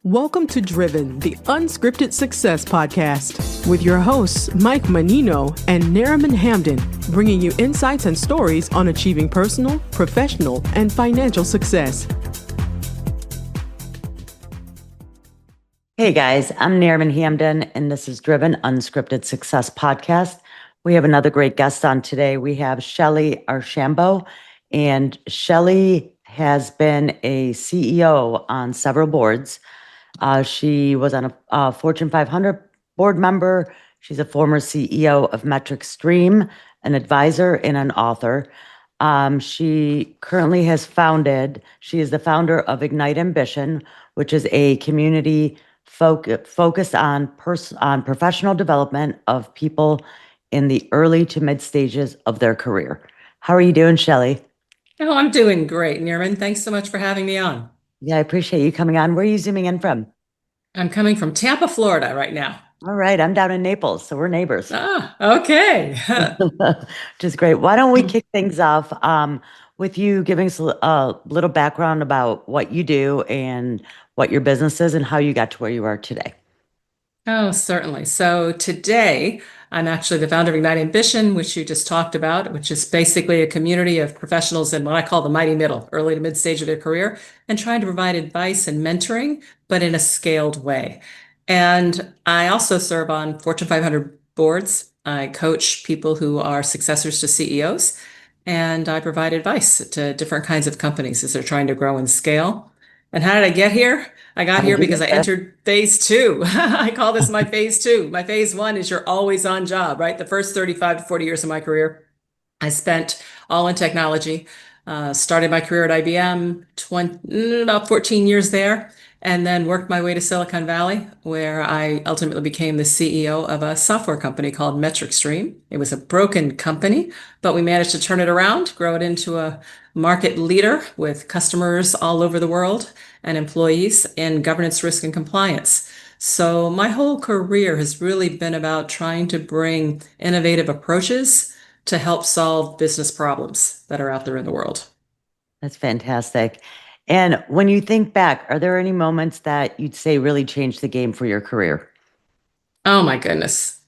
Welcome to Driven, the Unscripted Success podcast, with your hosts, Mike Menino and Nariman Hamden, bringing you insights and stories on achieving personal, professional, and financial success. Hey guys, I'm Nariman Hamden, and this is Driven Unscripted Success podcast. We have another great guest on today. We have Shellye Archambeau, and Shellye has been a CEO on several boards. She was on a Fortune 500 board member. She's a former CEO of MetricStream, an advisor, and an author. She currently she is the founder of Ignite Ambition, which is a community focused on professional development of people in the early to mid stages of their career. How are you doing, Shellye? Oh, I'm doing great, Nirman. Thanks so much for having me on. Yeah, I appreciate you coming on. Where are you zooming in from? I'm coming from Tampa, Florida right now. All right, I'm down in Naples, so we're neighbors. Ah, okay. Which is great. Why don't we kick things off with you giving us a little background about what you do and what your business is and how you got to where you are today. Oh, certainly. So today, I'm actually the founder of Ignite Ambition, which you just talked about, which is basically a community of professionals in what I call the mighty middle, early to mid stage of their career, and trying to provide advice and mentoring, but in a scaled way. And I also serve on Fortune 500 boards. I coach people who are successors to CEOs, and I provide advice to different kinds of companies as they're trying to grow and scale. And how did I get here? I got here because I entered phase two. I call this my phase two. My phase one is you're always on job, right? The first 35 to 40 years of my career, I spent all in technology. Started my career at IBM, about 14 years there, and then worked my way to Silicon Valley, where I ultimately became the CEO of a software company called MetricStream. It was a broken company, but we managed to turn it around, grow it into a market leader with customers all over the world and employees in governance, risk, and compliance. So my whole career has really been about trying to bring innovative approaches to help solve business problems that are out there in the world. That's fantastic. And when you think back, are there any moments that you'd say really changed the game for your career? Oh my goodness.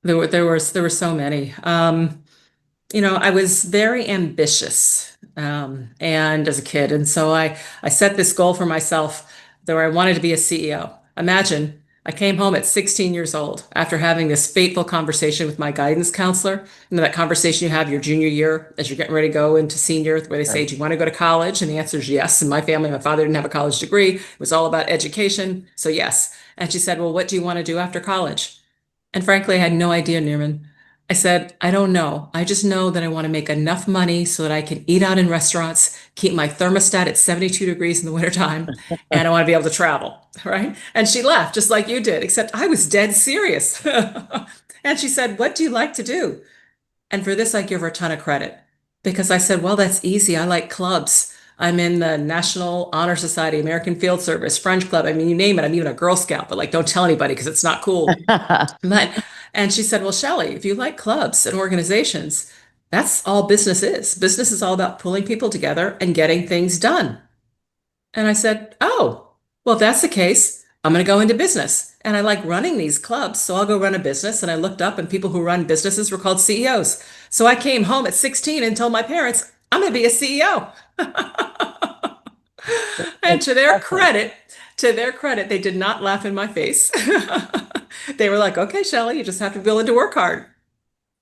There were so many. I was very ambitious, and as a kid. And so I set this goal for myself where I wanted to be a CEO. Imagine I came home at 16 years old after having this fateful conversation with my guidance counselor. That conversation you have your junior year as you're getting ready to go into senior, where they say, do you want to go to college? And the answer is yes. In my family, my father didn't have a college degree. It was all about education. So yes. And she said, well, what do you want to do after college? And frankly, I had no idea, Newman. I said, I don't know. I just know that I want to make enough money so that I can eat out in restaurants, keep my thermostat at 72 degrees in the wintertime, and I want to be able to travel, right? And she laughed just like you did, except I was dead serious. And she said, what do you like to do? And for this, I give her a ton of credit because I said, well, that's easy. I like clubs. I'm in the National Honor Society, American Field Service, French Club. I mean, you name it. I'm even a Girl Scout, but like, don't tell anybody because it's not cool. And she said, well, Shellye, if you like clubs and organizations, that's all business is. Business is all about pulling people together and getting things done. And I said, oh, well, if that's the case, I'm going to go into business. And I like running these clubs, so I'll go run a business. And I looked up and people who run businesses were called CEOs. So I came home at 16 and told my parents, I'm going to be a CEO. And to their credit, they did not laugh in my face. They were like, okay, Shellye, you just have to be willing to work hard.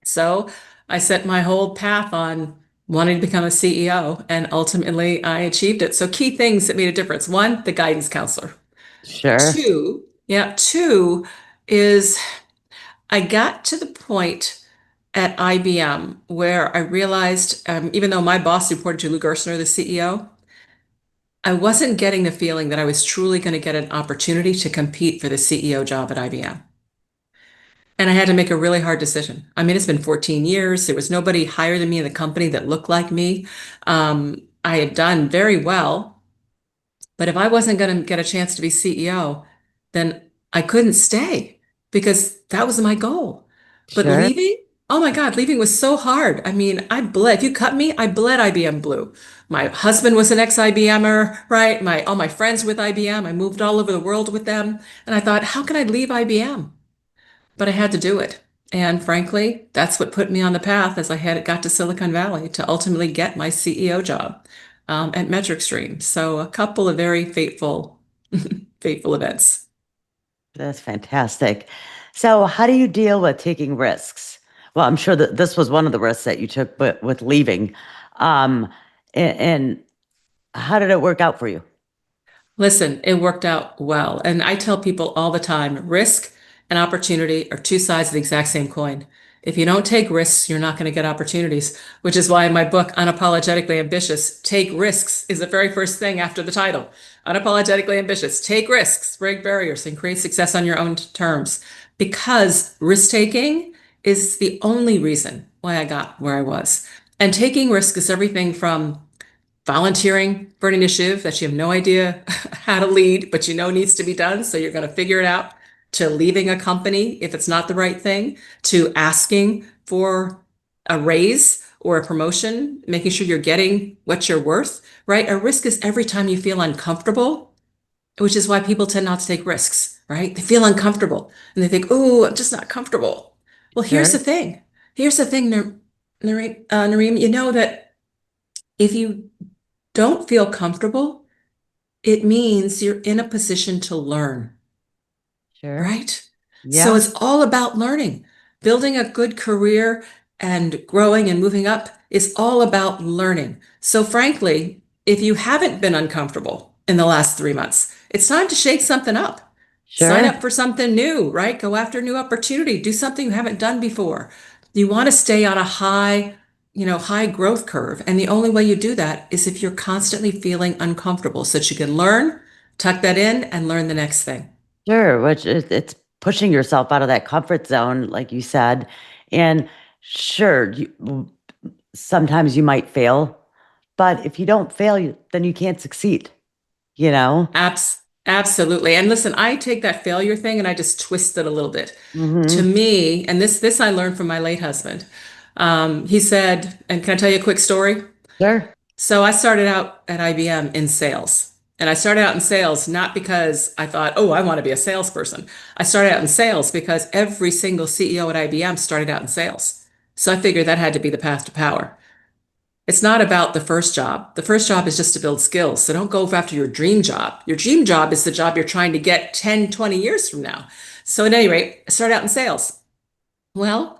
So I set my whole path on wanting to become a CEO, and ultimately I achieved it. So key things that made a difference. One, the guidance counselor. Sure. Two is I got to the point at IBM where I realized, even though my boss reported to Lou Gerstner, the CEO, I wasn't getting the feeling that I was truly going to get an opportunity to compete for the CEO job at IBM. And I had to make a really hard decision. I mean, it's been 14 years. There was nobody higher than me in the company that looked like me. I had done very well, but if I wasn't going to get a chance to be CEO, then I couldn't stay because that was my goal. But Sure. leaving Oh my God, leaving was so hard. I mean, I bled. If you cut me, I bled IBM blue. My husband was an ex-IBMer, right? All my friends with IBM. I moved all over the world with them. And I thought, how can I leave IBM? But I had to do it. And frankly, that's what put me on the path as I had got to Silicon Valley to ultimately get my CEO job at MetricStream. So a couple of very fateful, fateful events. That's fantastic. So, how do you deal with taking risks? Well, I'm sure that this was one of the risks that you took, but with leaving. Um, and how did it work out for you? Listen, it worked out well. And I tell people all the time, risk and opportunity are two sides of the exact same coin. If you don't take risks, you're not going to get opportunities, which is why in my book, Unapologetically Ambitious, take risks is the very first thing after the title. Unapologetically ambitious, take risks, break barriers, and create success on your own terms. Because risk taking is the only reason why I got where I was. And taking risk is everything from volunteering for an initiative that you have no idea how to lead, but you know needs to be done. So you're going to figure it out, to leaving a company if it's not the right thing, to asking for a raise or a promotion, making sure you're getting what you're worth, right? A risk is every time you feel uncomfortable, which is why people tend not to take risks, right? They feel uncomfortable and they think, oh, I'm just not comfortable. Well, here's the Sure. thing. Here's the thing, Nareem, you know that if you don't feel comfortable, it means you're in a position to learn, Sure. right? So Yeah. it's all about learning. Building a good career and growing and moving up is all about learning. So frankly, if you haven't been uncomfortable in the last 3 months, it's time to shake something up. Sign Sure. up for something new, right? Go after a new opportunity. Do something you haven't done before. You want to stay on a high growth curve. And the only way you do that is if you're constantly feeling uncomfortable so that you can learn, tuck that in, and learn the next thing. Sure. Which is, it's pushing yourself out of that comfort zone, like you said. And sure, sometimes you might fail, but if you don't fail, then you can't succeed, you know? Absolutely. And listen, I take that failure thing and I just twist it a little bit. To Mm-hmm. me, and this I learned from my late husband. He said, and can I tell you a quick story? Sure. So I started out at IBM in sales. And I started out in sales not because I thought, oh, I want to be a salesperson. I started out in sales because every single CEO at IBM started out in sales. So I figured that had to be the path to power. It's not about the first job. The first job is just to build skills. So don't go after your dream job. Your dream job is the job you're trying to get 10, 20 years from now. So at any rate, I started out in sales. Well,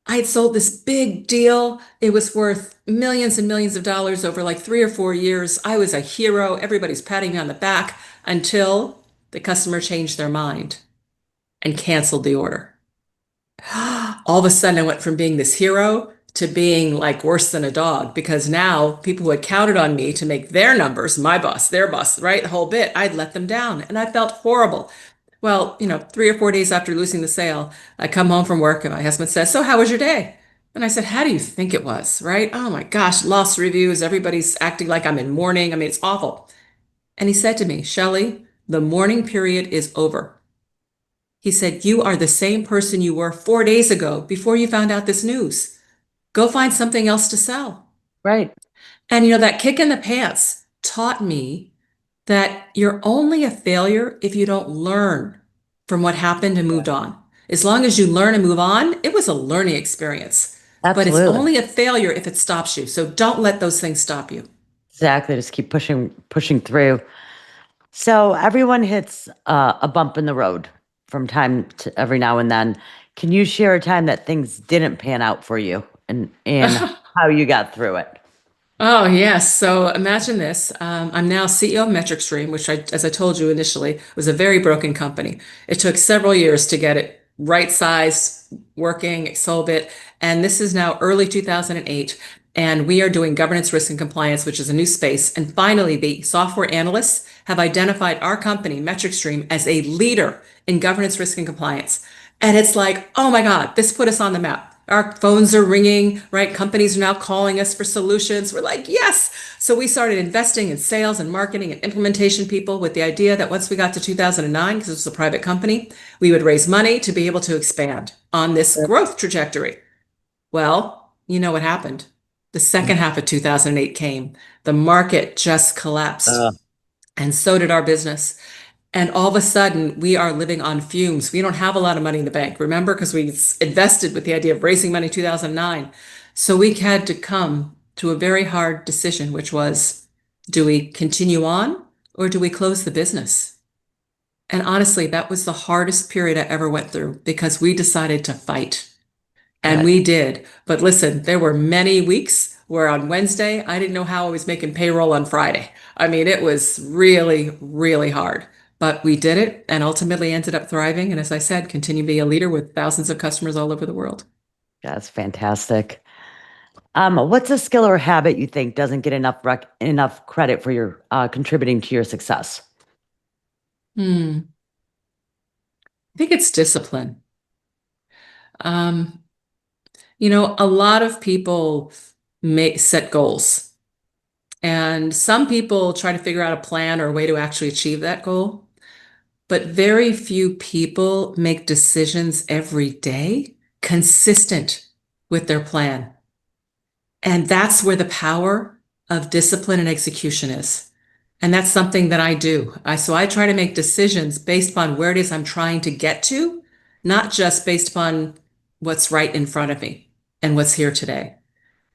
I had sold this big deal. It was worth millions and millions of dollars over like 3 or 4 years. I was a hero. Everybody's patting me on the back until the customer changed their mind and canceled the order. All of a sudden, I went from being this hero to being like worse than a dog because now people who had counted on me to make their numbers, my boss, their boss, right? The whole bit, I'd let them down and I felt horrible. Well, 3 or 4 days after losing the sale, I come home from work and my husband says, so how was your day? And I said, how do you think it was? Right? Oh my gosh, lost reviews. Everybody's acting like I'm in mourning. I mean, it's awful. And he said to me, Shellye, the mourning period is over. He said, you are the same person you were 4 days ago before you found out this news. Go find something else to sell. Right. And that kick in the pants taught me that you're only a failure if you don't learn from what happened and moved on. As long as you learn and move on, it was a learning experience. But it's Absolutely. only a failure if it stops you. So don't let those things stop you. Exactly. Just keep pushing through. So everyone hits a bump in the road from time to every now and then. Can you share a time that things didn't pan out for you and how you got through it? Oh, yes. So imagine this. I'm now CEO of MetricStream, which as I told you initially, was a very broken company. It took several years to get it right sized, working, sold it. And this is now early 2008. And we are doing governance, risk, and compliance, which is a new space. And finally, the software analysts have identified our company, MetricStream, as a leader in governance, risk, and compliance. And it's like, oh my God, this put us on the map. Our phones are ringing, right? Companies are now calling us for solutions. We're like, yes. So we started investing in sales and marketing and implementation people with the idea that once we got to 2009, because it was a private company, we would raise money to be able to expand on this growth trajectory. Well, you know what happened? The second half of 2008 came. The market just collapsed, Uh, and so did our business. And all of a sudden, we are living on fumes. We don't have a lot of money in the bank, remember? Because we invested with the idea of raising money in 2009. So we had to come to a very hard decision, which was, do we continue on or do we close the business? And honestly, that was the hardest period I ever went through because we decided to fight. And yeah, we did. But listen, there were many weeks where on Wednesday, I didn't know how I was making payroll on Friday. I mean, it was really, really hard. But we did it and ultimately ended up thriving. And as I said, continue to be a leader with thousands of customers all over the world. that's fantastic. What's a skill or habit you think doesn't get enough credit for your contributing to your success? I think it's discipline. Um, a lot of people set goals, and some people try to figure out a plan or a way to actually achieve that goal. But very few people make decisions every day consistent with their plan. And that's where the power of discipline and execution is. And that's something that I do. So I try to make decisions based upon where it is I'm trying to get to, not just based upon what's right in front of me and what's here today.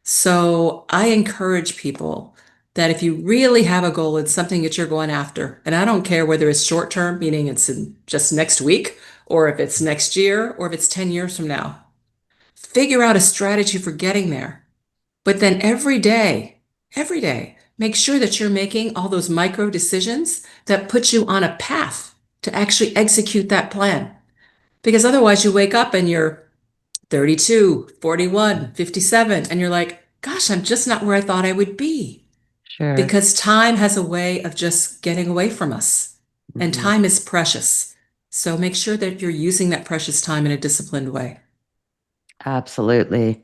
So I encourage people that if you really have a goal, it's something that you're going after. And I don't care whether it's short term, meaning it's in just next week, or if it's next year, or if it's 10 years from now. Figure out a strategy for getting there. But then every day, make sure that you're making all those micro decisions that put you on a path to actually execute that plan. Because otherwise you wake up and you're 32, 41, 57, and you're like, gosh, I'm just not where I thought I would be. Sure. Because time has a way of just getting away from us, and Mhm. time is precious. So make sure that you're using that precious time in a disciplined way. Absolutely.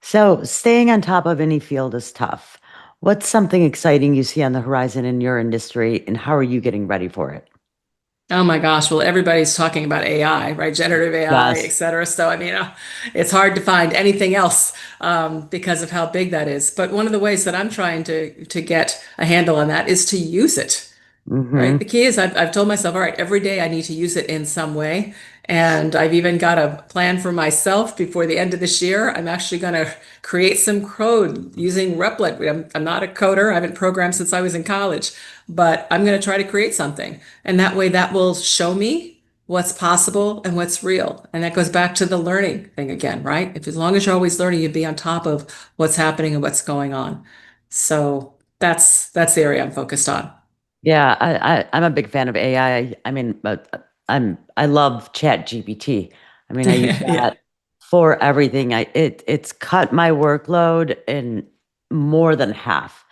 So, staying on top of any field is tough. What's something exciting you see on the horizon in your industry, and how are you getting ready for it? Oh my gosh. Well, everybody's talking about AI, right? Generative AI, et Yes. cetera. So, I mean, it's hard to find anything else because of how big that is. But one of the ways that I'm trying to get a handle on that is to use it. Right. Mm-hmm. The key is I've told myself, all right, every day I need to use it in some way. And I've even got a plan for myself before the end of this year. I'm actually going to create some code using Replit. I'm not a coder. I haven't programmed since I was in college, but I'm going to try to create something. And that way that will show me what's possible and what's real. And that goes back to the learning thing again, right? If as long as you're always learning, you'd be on top of what's happening and what's going on. So that's the area I'm focused on. Yeah, I'm a big fan of AI. I mean, but I love Chat GPT. I mean, I use Yeah. that for everything. It's cut my workload in more than half.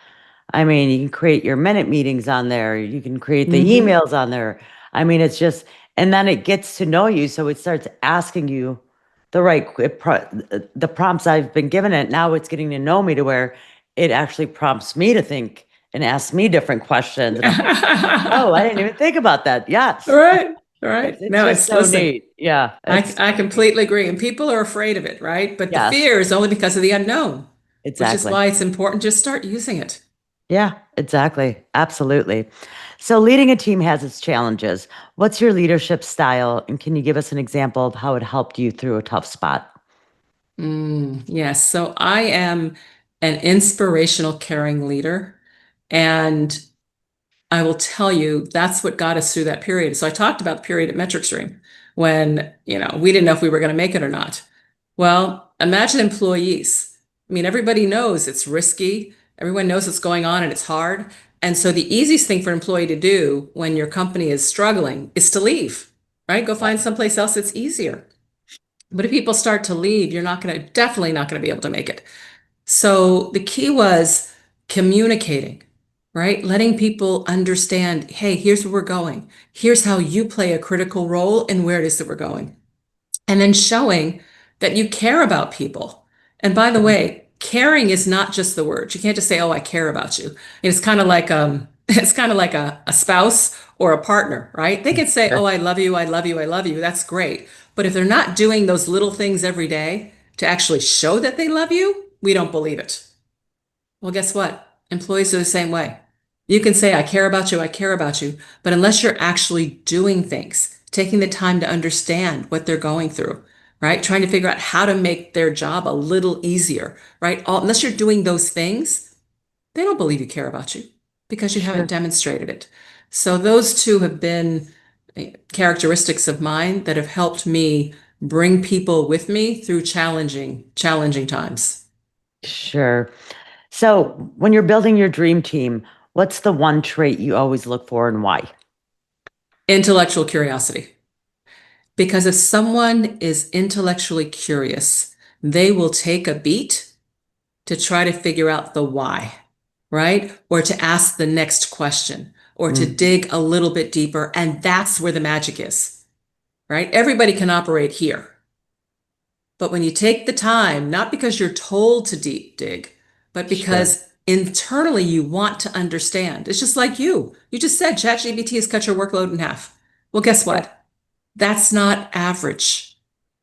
I mean, you can create your minute meetings on there. You can create the hmm emails on there. I mean, it's just, and then it gets to know you, so it starts asking you the prompts I've been given it. Now it's getting to know me to where it actually prompts me to think and ask me different questions, and I'm like, oh, I didn't even think about that. All Yes, right. All it's right. it's No, just it's so listen, neat. Yeah, it's I completely agree. And people are afraid of it, right? But the yes, fear is only because of the unknown, which is exactly. why it's important to start using it. Yeah, exactly. Absolutely. So leading a team has its challenges. What's your leadership style, and can you give us an example of how it helped you through a tough spot? Yes. So I am an inspirational, caring leader. And I will tell you, that's what got us through that period. So I talked about the period at MetricStream when, we didn't know if we were going to make it or not. Well, imagine employees. I mean, everybody knows it's risky. Everyone knows what's going on and it's hard. And so the easiest thing for an employee to do when your company is struggling is to leave, right? Go find someplace else that's easier. But if people start to leave, you're definitely not going to be able to make it. So the key was communicating, right? Letting people understand, hey, here's where we're going. Here's how you play a critical role in where it is that we're going. And then showing that you care about people. And by the way, caring is not just the words. You can't just say, oh, I care about you. It's kind of like it's kind of like a spouse or a partner, right? They can say, Sure. oh, I love you, I love you, I love you. That's great. But if they're not doing those little things every day, to actually show that they love you, we don't believe it. Well, guess what? Employees are the same way. You can say, I care about you, but unless you're actually doing things, taking the time to understand what they're going through, right? Trying to figure out how to make their job a little easier, right? Unless you're doing those things, they don't believe you care about you because you haven't Sure. demonstrated it. So those two have been characteristics of mine that have helped me bring people with me through challenging times. Sure. So when you're building your dream team, what's the one trait you always look for and why? Intellectual curiosity. Because if someone is intellectually curious, they will take a beat to try to figure out the why, right? Or to ask the next question, or to Mhm. dig a little bit deeper. And that's where the magic is, right? Everybody can operate here. But when you take the time, not because you're told to deep dig, but Sure. because internally you want to understand. It's just like you. You just said ChatGPT has cut your workload in half. Well, guess Yeah. what? That's not average,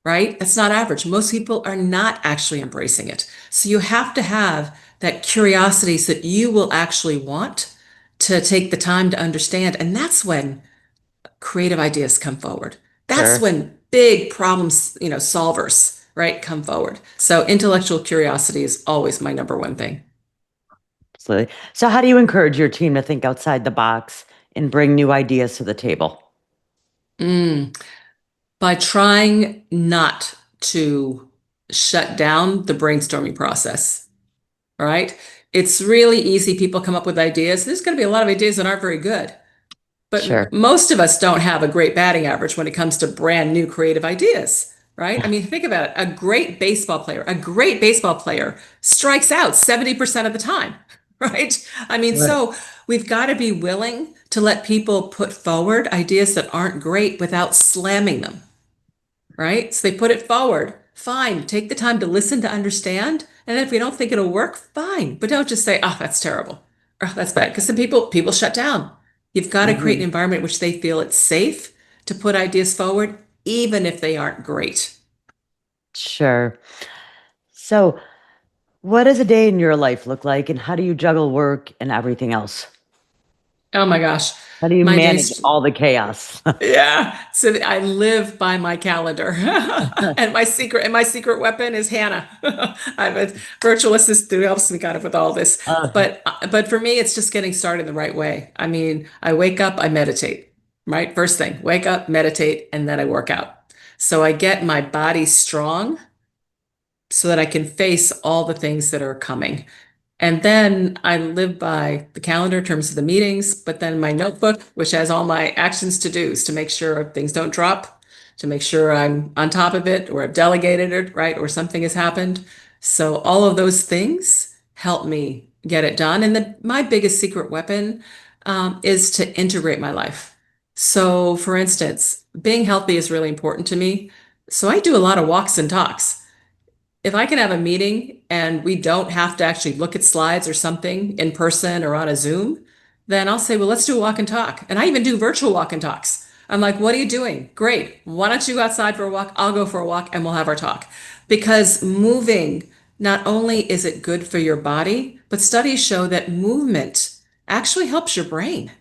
right? That's not average. Most people are not actually embracing it. So you have to have that curiosity so that you will actually want to take the time to understand. And that's when creative ideas come forward. That's Sure. when big problems, solvers, right, come forward. So intellectual curiosity is always my number one thing. Absolutely. So how do you encourage your team to think outside the box and bring new ideas to the table? Mm. By trying not to shut down the brainstorming process, all right? It's really easy. People come up with ideas. There's going to be a lot of ideas that aren't very good. But Sure. most of us don't have a great batting average when it comes to brand new creative ideas, right? I mean, think about it. A great baseball player strikes out 70% of the time, right? I mean, Right. so we've got to be willing to let people put forward ideas that aren't great without slamming them, right? So they put it forward. Fine. Take the time to listen to understand. And then if we don't think it'll work, fine. But don't just say, oh, that's terrible. Or, oh, that's bad. Because then people shut down. You've got to create an Mhm. environment in which they feel it's safe to put ideas forward, even if they aren't great. Sure. So what does a day in your life look like, and how do you juggle work and everything else? Oh my gosh. How do you My manage days all the chaos? Yeah. So I live by my calendar. And my secret weapon is Hannah. I have a virtual assistant who helps me kind of with all this. Uh, But for me, it's just getting started the right way. I mean, I wake up, I meditate, right? First thing, wake up, meditate, and then I work out. So I get my body strong so that I can face all the things that are coming. And then I live by the calendar in terms of the meetings, but then my notebook, which has all my actions to dos to make sure things don't drop, to make sure I'm on top of it or I've delegated it, right? Or something has happened. So all of those things help me get it done. And then my biggest secret weapon is to integrate my life. So for instance, being healthy is really important to me. So I do a lot of walks and talks. If I can have a meeting and we don't have to actually look at slides or something in person or on a Zoom, then I'll say, well, let's do a walk and talk. And I even do virtual walk and talks. I'm like, what are you doing? Great. Why don't you go outside for a walk? I'll go for a walk and we'll have our talk. Because moving, not only is it good for your body, but studies show that movement actually helps your brain.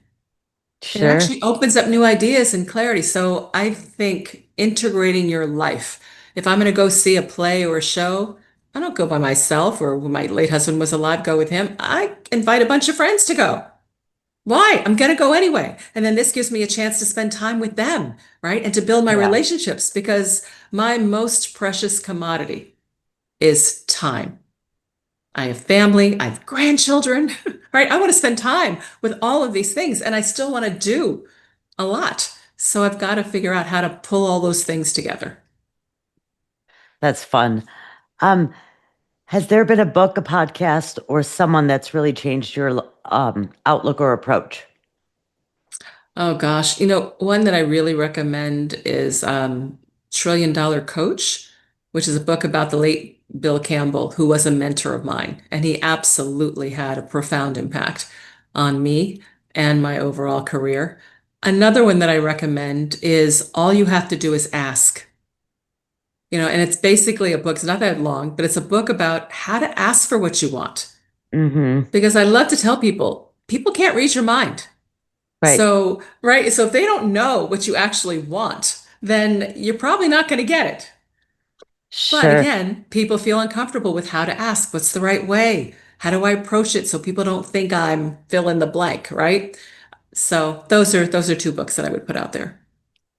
It sure. actually opens up new ideas and clarity. So I think integrating your life. If I'm going to go see a play or a show, I don't go by myself, or when my late husband was alive, go with him. I invite a bunch of friends to go. Why? I'm going to go anyway. And then this gives me a chance to spend time with them, right? And to build my Yeah, relationships because my most precious commodity is time. I have family, I have grandchildren, right? I want to spend time with all of these things and I still want to do a lot. So I've got to figure out how to pull all those things together. that's fun. Um, has there been a book, a podcast, or someone that's really changed your outlook or approach? Oh gosh, one that I really recommend is Trillion Dollar Coach, which is a book about the late Bill Campbell, who was a mentor of mine, and he absolutely had a profound impact on me and my overall career. Another one that I recommend is All You Have to Do is Ask. And it's basically a book. It's not that long, but it's a book about how to ask for what you want. Mm-hmm. Because I love to tell people, people can't read your mind. Right. So, right. So if they don't know what you actually want, then you're probably not going to get it. But Sure. again, people feel uncomfortable with how to ask. What's the right way? How do I approach it so people don't think I'm fill in the blank, right? So those are two books that I would put out there.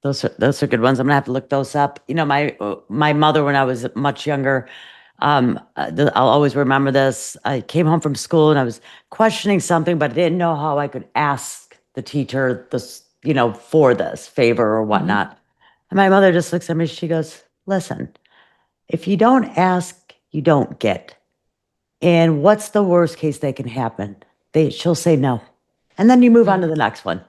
Those are good ones. I'm gonna have to look those up. My mother, when I was much younger, I'll always remember this. I came home from school and I was questioning something, but I didn't know how I could ask the teacher this, for this favor or Mhm. whatnot. And my mother just looks at me. She goes, "Listen, if you don't ask, you don't get. And what's the worst case that can happen? She'll say no, and then you move on to Mhm. the next one."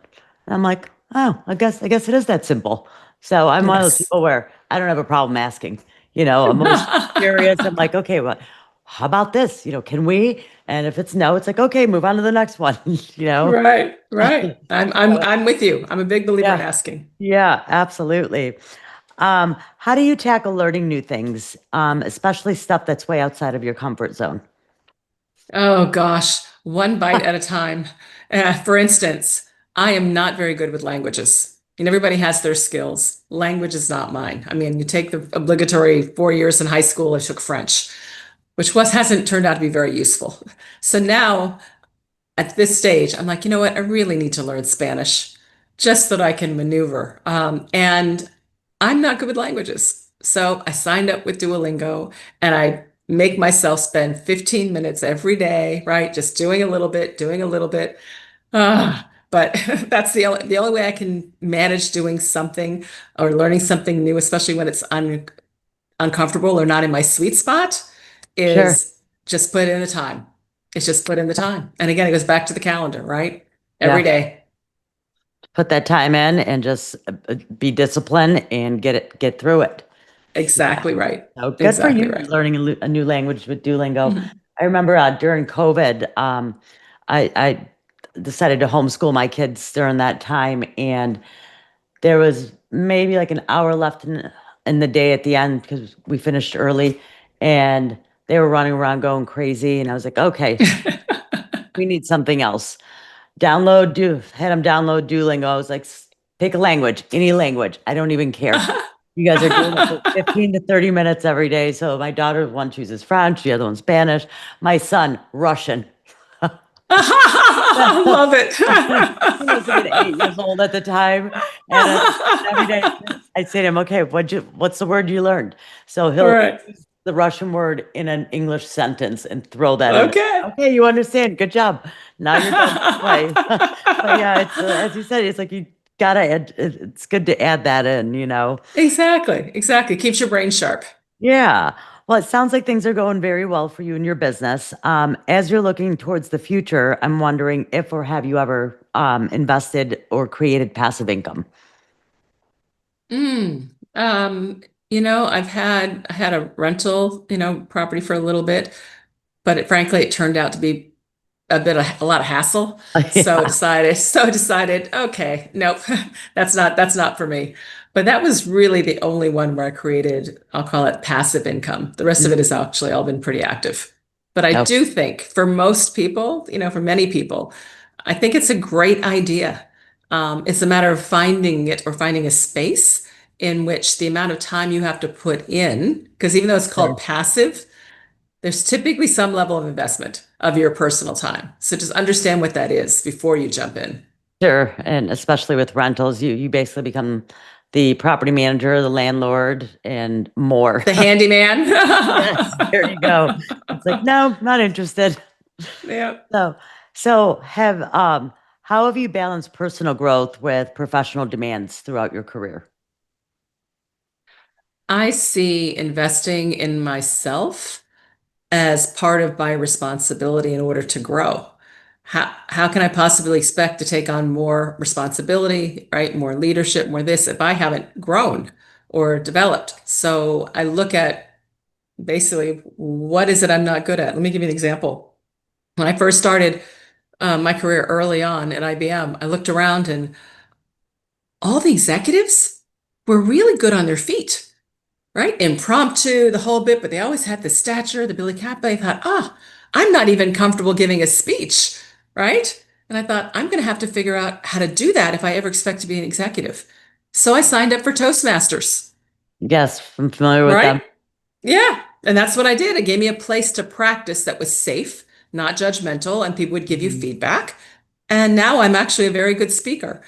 And I'm like, oh, I guess it is that simple. So I'm one of those Yes. people where I don't have a problem asking. I'm always curious. I'm like, okay, well, how about this? Can we? And if it's no, it's like, okay, move on to the next one. you know? Right, right. I'm with you. I'm a big believer in Yeah, asking. yeah, absolutely. How do you tackle learning new things, especially stuff that's way outside of your comfort zone? Oh gosh, one bite at a time. For instance, I am not very good with languages. And everybody has their skills. Language is not mine. I mean, you take the obligatory 4 years in high school, I took French, which hasn't turned out to be very useful. So now at this stage, I'm like, you know what? I really need to learn Spanish just so that I can maneuver. And I'm not good with languages. So I signed up with Duolingo and I make myself spend 15 minutes every day, right? Just doing a little bit, doing a little bit. But that's the only way I can manage doing something or learning something new, especially when it's uncomfortable or not in my sweet spot, Sure. is just put in the time. It's just put in the time. And again, it goes back to the calendar, right? Every Yeah. day. Put that time in and just be disciplined and get through it. Yeah. Exactly right. So good for Exactly you. right. You're learning a new language with Duolingo. Mhm. I remember during COVID, I decided to homeschool my kids during that time, and there was maybe like an hour left in the day at the end because we finished early, and they were running around going crazy, and I was like, okay, we need something else. Had them download Duolingo. I was like, pick a language, any language. I don't even care. You guys are doing it for 15 to 30 minutes every day. So my daughter, one chooses French, the other one Spanish. My son, Russian. I love He was like 8 years old at the time. And every day I say to him, okay, what's the word you learned? So All he'll right. use the Russian word in an English sentence and throw that in there. Okay. Okay, you understand. Good job. Now you're done to play. But yeah, it's as you said, it's like you gotta add, it's good to add that in. Exactly. Exactly. Keeps your brain sharp. Yeah. Well, it sounds like things are going very well for you and your business. As you're looking towards the future, I'm wondering if or have you ever invested or created passive income? Mm. I had a rental, property for a little bit, but frankly, it turned out to be a lot of hassle. So Yeah. decided, okay, nope, that's not for me. But that was really the only one where I created, I'll call it passive income. The rest of it has actually all been pretty active. But I No, do think for most people, for many people, I think it's a great idea. It's a matter of finding it or finding a space in which the amount of time you have to put in, because even though it's called sure. passive, there's typically some level of investment of your personal time. So just understand what that is before you jump in. Sure. And especially with rentals, you basically become the property manager, the landlord, and more. The handyman. Yes, there you go. It's like, no, not interested. Yeah. So, how have you balanced personal growth with professional demands throughout your career? I see investing in myself as part of my responsibility in order to grow. How can I possibly expect to take on more responsibility, right? More leadership, more this if I haven't grown or developed? So I look at basically what is it I'm not good at? Let me give you an example. When I first started my career early on at IBM, I looked around and all the executives were really good on their feet. right? Impromptu, the whole bit, but they always had the stature, the Billy Cap. I thought, I'm not even comfortable giving a speech, right? And I thought, I'm going to have to figure out how to do that if I ever expect to be an executive. So I signed up for Toastmasters, Yes, I'm familiar with them. right? Yeah. And that's what I did. It gave me a place to practice that was safe, not judgmental, and people would give you Mhm. feedback. And now I'm actually a very good speaker.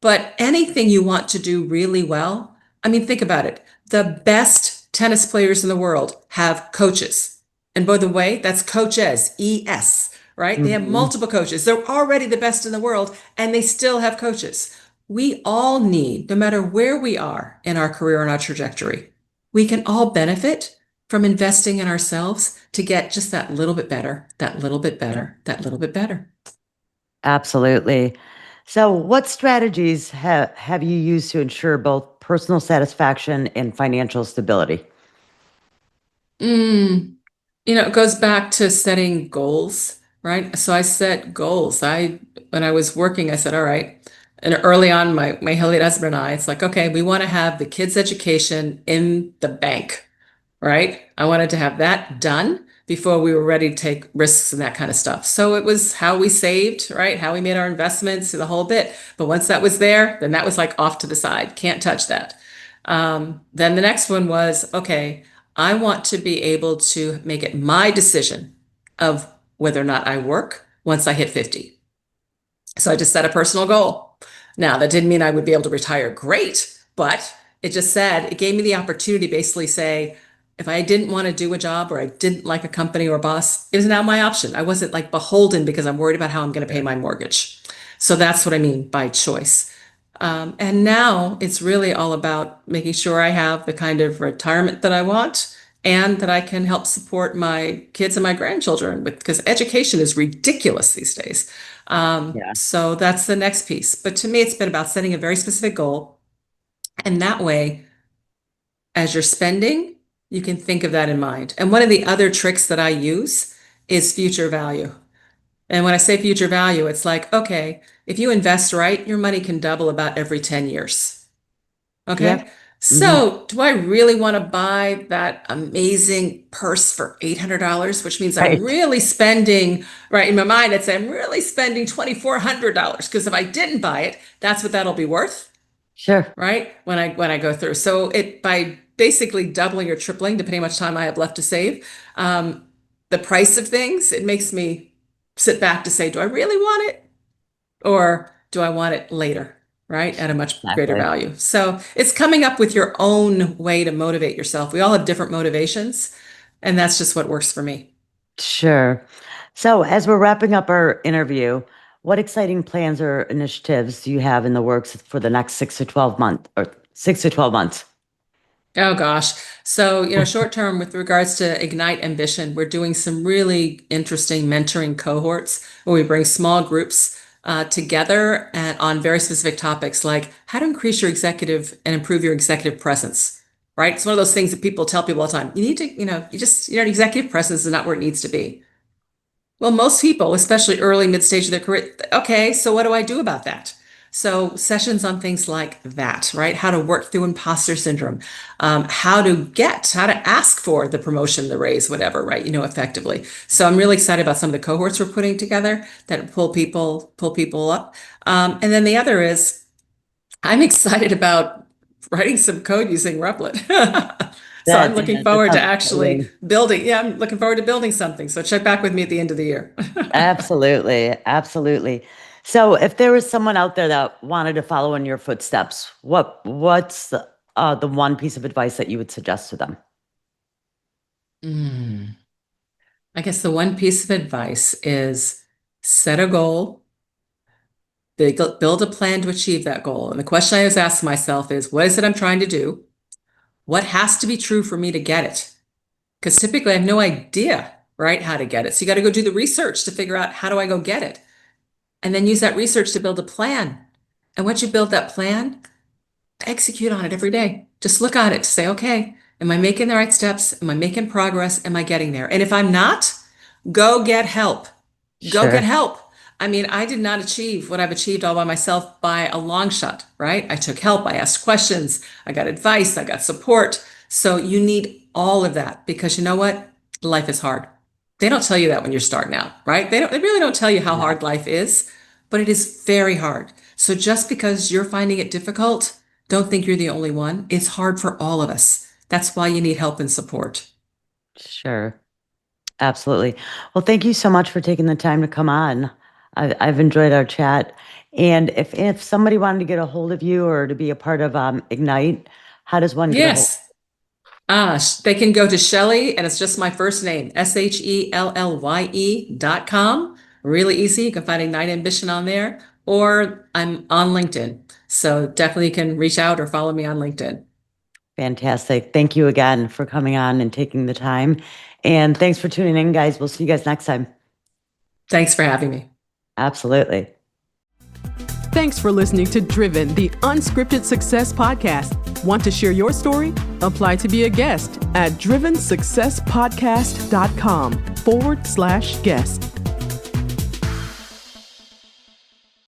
But anything you want to do really well, I mean, think about it. The best tennis players in the world have coaches. And by the way, that's coaches, ES, right? They have Mhm. multiple coaches. They're already the best in the world and they still have coaches. We all need, no matter where we are in our career and our trajectory, we can all benefit from investing in ourselves to get just that little bit better, that little bit better, that little bit better. Absolutely. So, what strategies have you used to ensure both personal satisfaction and financial stability? Mm. It goes back to setting goals, right? So I set goals. When I was working, I said, all right. And early on, my Hilliard husband and I, it's like, okay, we want to have the kids' education in the bank, right? I wanted to have that done before we were ready to take risks and that kind of stuff. So it was how we saved, right? How we made our investments, the whole bit. But once that was there, then that was like off to the side. Can't touch that. Then the next one was, okay, I want to be able to make it my decision of whether or not I work once I hit 50. So I just set a personal goal. Now, that didn't mean I would be able to retire great, but it gave me the opportunity to basically say, if I didn't want to do a job or I didn't like a company or boss, it was now my option. I wasn't like beholden because I'm worried about how I'm going to pay my mortgage. So that's what I mean by choice. And now it's really all about making sure I have the kind of retirement that I want and that I can help support my kids and my grandchildren with, because education is ridiculous these days. Yeah. So that's the next piece. But to me, it's been about setting a very specific goal. And that way, as you're spending, you can think of that in mind. And one of the other tricks that I use is future value. And when I say future value, it's like, okay, if you invest right, your money can double about every 10 years. Yep. Okay. Hmm. So, do I really want to buy that amazing purse for $800, which means I'm Right. really spending, right? In my mind, I'd say I'm really spending $2,400 because if I didn't buy it, that's what that'll be worth, Sure. right? When I go through. So, it by basically doubling or tripling, depending how much time I have left to save, um, the price of things, it makes me sit back to say, do I really want it? Or do I want it later, right? At a much greater Exactly. value. So it's coming up with your own way to motivate yourself. We all have different motivations, and that's just what works for me. Sure. So, as we're wrapping up our interview, what exciting plans or initiatives do you have in the works for the next 6 to 12 months? Oh gosh. So, short term with regards to Ignite Ambition, we're doing some really interesting mentoring cohorts where we bring small groups together and on very specific topics like how to increase your executive and improve your executive presence, right? It's one of those things that people tell people all the time. You need to, your executive presence is not where it needs to be. Well, most people, especially early, mid stage of their career, okay, so what do I do about that? So, sessions on things like that, right? How to work through imposter syndrome, how to ask for the promotion, the raise, whatever, right? Effectively. So, I'm really excited about some of the cohorts we're putting together that pull people up. And then the other is I'm excited about writing some code using Replit. So I'm looking That forward to sounds actually exciting. building. Yeah, I'm looking forward to building something. So check back with me at the end of the year. Absolutely. Absolutely. So, if there was someone out there that wanted to follow in your footsteps, what's the one piece of advice that you would suggest to them? Mm. I guess the one piece of advice is set a goal, build a plan to achieve that goal. And the question I always ask myself is, what is it I'm trying to do? What has to be true for me to get it? Because typically I have no idea, right, how to get it. So you got to go do the research to figure out how do I go get it? And then use that research to build a plan. And once you build that plan, execute on it every day. Just look at it to say, okay, am I making the right steps? Am I making progress? Am I getting there? And if I'm not, go get help. Go get Sure. help. I mean, I did not achieve what I've achieved all by myself by a long shot, right? I took help. I asked questions. I got advice. I got support. So you need all of that because you know what? Life is hard. They don't tell you that when you're starting out, right? They really don't tell you how hard life is, but it is very hard. So just because you're finding it difficult, don't think you're the only one. It's hard for all of us. That's why you need help and support. Sure. Absolutely. Well, thank you so much for taking the time to come on. I've enjoyed our chat. And if somebody wanted to get a hold of you or to be a part of Ignite, how does one get a hold? Yes. They can go to Shellye, and it's just my first name, SHELLYE.com. Really easy. You can find Ignite Ambition on there, or I'm on LinkedIn. So definitely you can reach out or follow me on LinkedIn. Fantastic. Thank you again for coming on and taking the time. And thanks for tuning in, guys. We'll see you guys next time. Thanks for having me. Absolutely. Thanks for listening to Driven, the Unscripted Success Podcast. Want to share your story? Apply to be a guest at drivensuccesspodcast.com/guest.